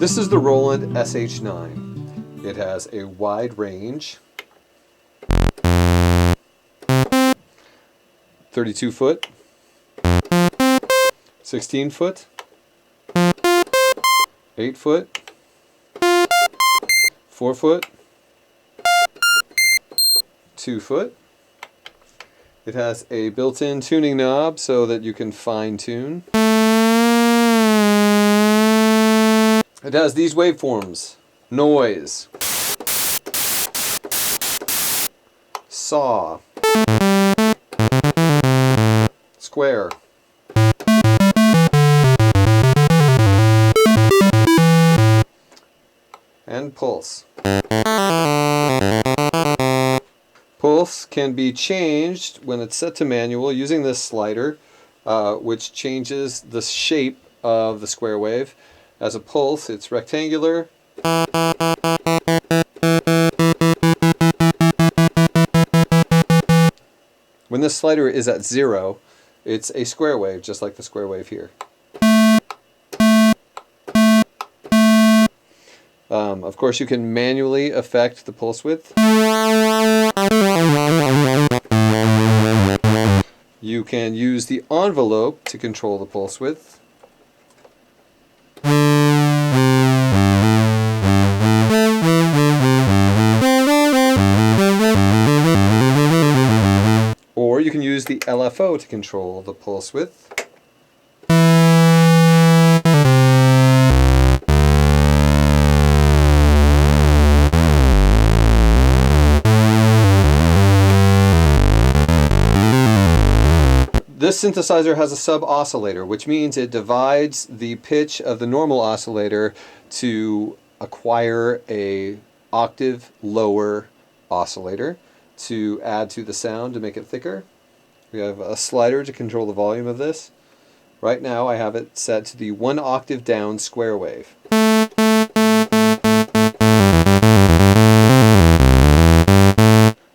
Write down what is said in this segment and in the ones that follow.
This is the Roland SH-09. It has a wide range, 32 foot, 16 foot, 8 foot, 4 foot, 2 foot. It has a built-in tuning knob so that you can fine-tune. It has these waveforms: noise, saw, square, and pulse. Pulse can be changed when it's set to manual using this slider, which changes the shape of the square wave. As a pulse, it's rectangular. When this slider is at 0, it's a square wave, just like the square wave here. Of course, you can manually affect the pulse width. You can use the envelope to control the pulse width. Or you can use the LFO to control the pulse width. This synthesizer has a sub-oscillator, which means it divides the pitch of the normal oscillator to acquire an octave lower oscillator to add to the sound to make it thicker. We have a slider to control the volume of this. Right now I have it set to the 1 octave down square wave.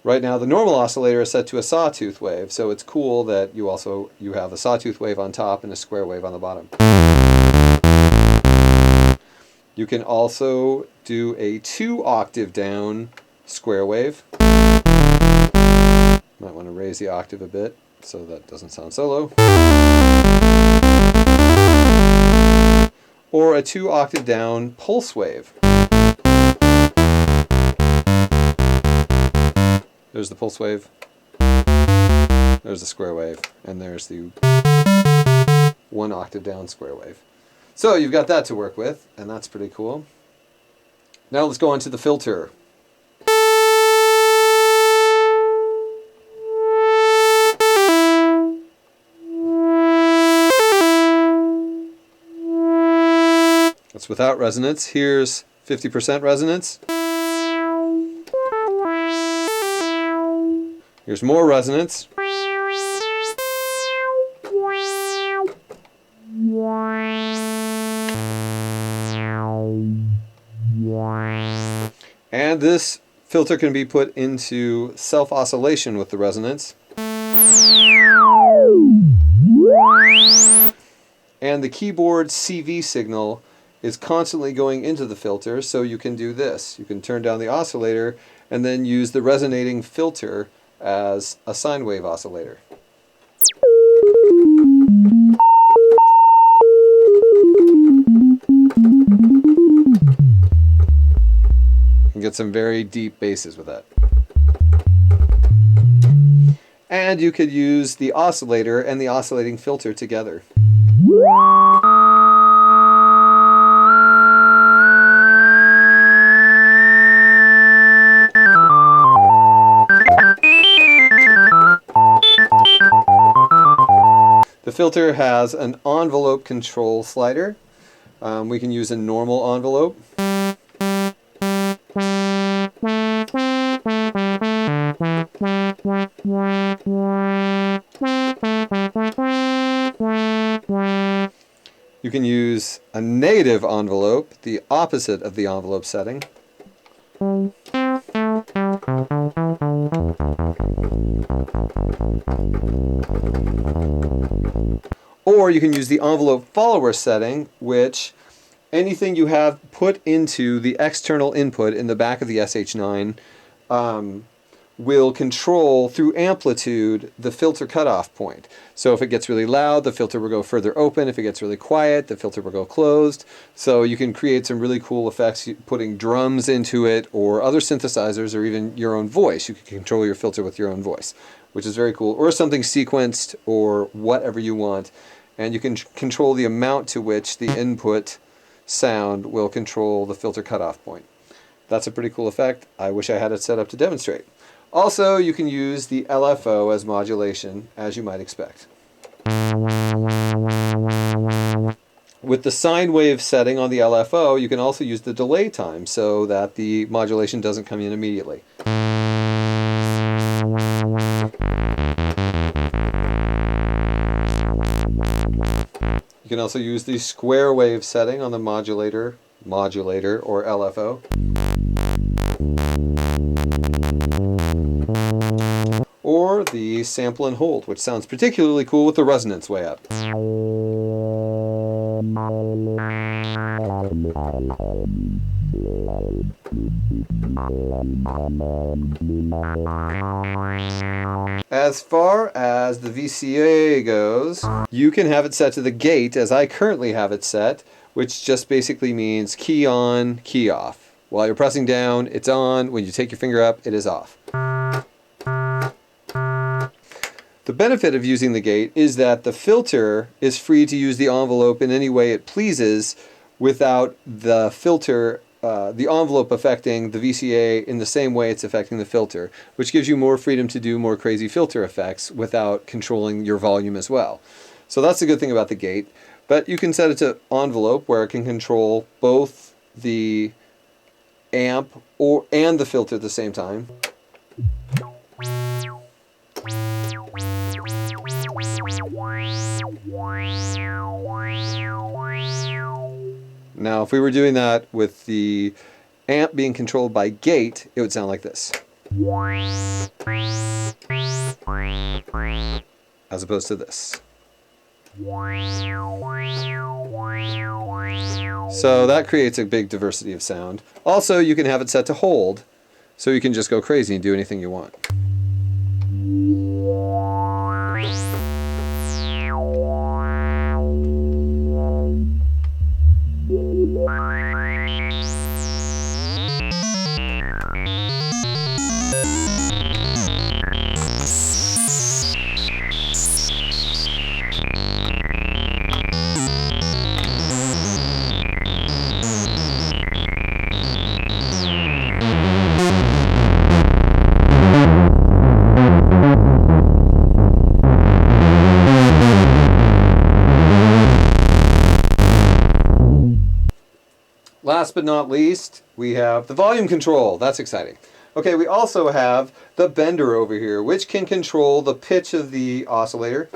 Right now the normal oscillator is set to a sawtooth wave, so it's cool that you have a sawtooth wave on top and a square wave on the bottom. You can also do a 2 octave down square wave. Might want to raise the octave a bit so that doesn't sound so low. Or a 2 octave down pulse wave. There's the pulse wave, there's the square wave, and there's the 1 octave down square wave. So you've got that to work with, and that's pretty cool. Now let's go on to the filter. That's without resonance. Here's 50% resonance. Here's more resonance. And this filter can be put into self-oscillation with the resonance. And the keyboard CV signal is constantly going into the filter, so you can do this. You can turn down the oscillator and then use the resonating filter as a sine wave oscillator. You can get some very deep basses with that. And you could use the oscillator and the oscillating filter together. The filter has an envelope control slider. We can use a normal envelope. You can use a negative envelope, the opposite of the envelope setting. Or you can use the envelope follower setting, which anything you have put into the external input in the back of the SH-09 will control through amplitude the filter cutoff point. So if it gets really loud, the filter will go further open. If it gets really quiet, the filter will go closed. So you can create some really cool effects putting drums into it, or other synthesizers, or even your own voice. You can control your filter with your own voice, which is very cool, or something sequenced, or whatever you want. And you can control the amount to which the input sound will control the filter cutoff point. That's a pretty cool effect. I wish I had it set up to demonstrate. Also, you can use the LFO as modulation, as you might expect. With the sine wave setting on the LFO, you can also use the delay time so that the modulation doesn't come in immediately. You can also use the square wave setting on the modulator or LFO. Or the sample and hold, which sounds particularly cool with the resonance way up. As far as the VCA goes, you can have it set to the gate as I currently have it set, which just basically means key on, key off. While you're pressing down, it's on. When you take your finger up, it is off. The benefit of using the gate is that the filter is free to use the envelope in any way it pleases without the filter, the envelope affecting the VCA in the same way it's affecting the filter, which gives you more freedom to do more crazy filter effects without controlling your volume as well. So that's the good thing about the gate. But you can set it to envelope where it can control both the amp and the filter at the same time. Now, if we were doing that with the amp being controlled by gate, it would sound like this. As opposed to this. So that creates a big diversity of sound. Also, you can have it set to hold, so you can just go crazy and do anything you want. Last but not least, we have the volume control. That's exciting. Okay, we also have the bender over here, which can control the pitch of the oscillator.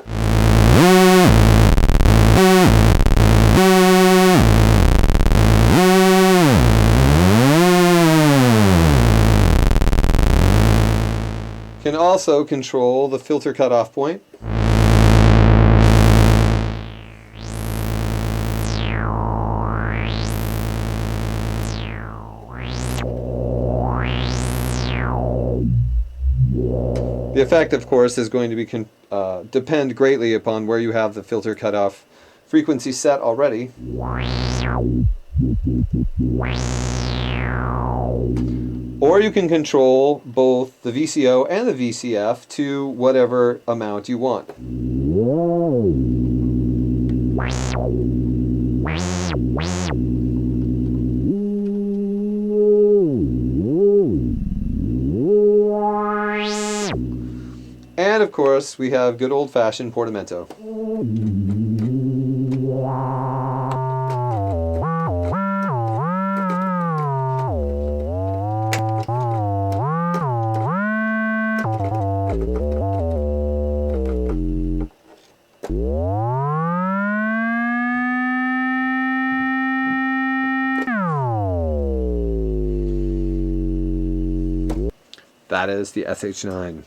Can also control the filter cutoff point. The effect, of course, is going to be depend greatly upon where you have the filter cutoff frequency set already. Or you can control both the VCO and the VCF to whatever amount you want. And of course, we have good old-fashioned portamento. That is the SH-09.